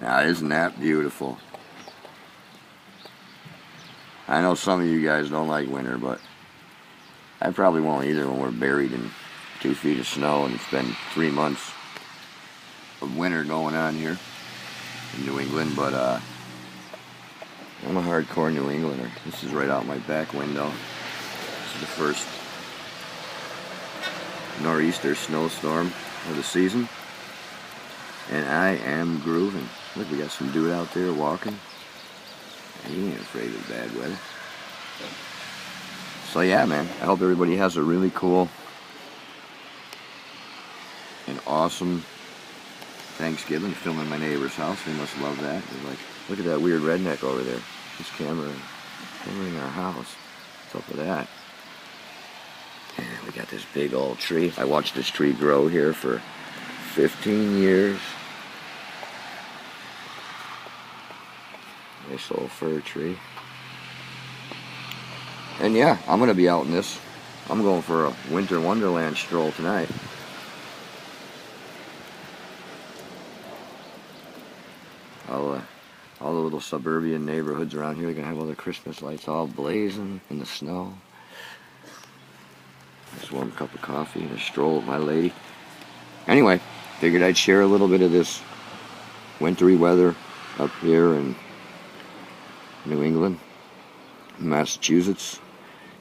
Now, isn't that beautiful? I know some of you guys don't like winter, but I probably won't either when we're buried in 2 feet of snow and it's been 3 months of winter going on here in New England. But I'm a hardcore New Englander. This is right out my back window. This is the first nor'easter snowstorm of the season, and I am grooving. Look, we got some dude out there walking. He ain't afraid of bad weather. So yeah, man, I hope everybody has a really cool and awesome Thanksgiving. Filming my neighbor's house. They must love that. They're like, look at that weird redneck over there. He's cameraing our house. What's up with that? And we got this big old tree. I watched this tree grow here for 15 years. Nice old fir tree. And yeah, I'm going to be out in this. I'm going for a winter wonderland stroll tonight. All the little suburban neighborhoods around here are going to have all the Christmas lights all blazing in the snow. Nice warm cup of coffee and a stroll with my lady. Anyway, figured I'd share a little bit of this wintry weather up here in New England, Massachusetts,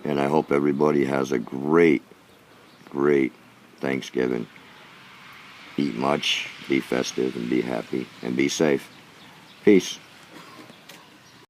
and I hope everybody has a great Thanksgiving. Eat much, be festive, and be happy, and be safe. Peace.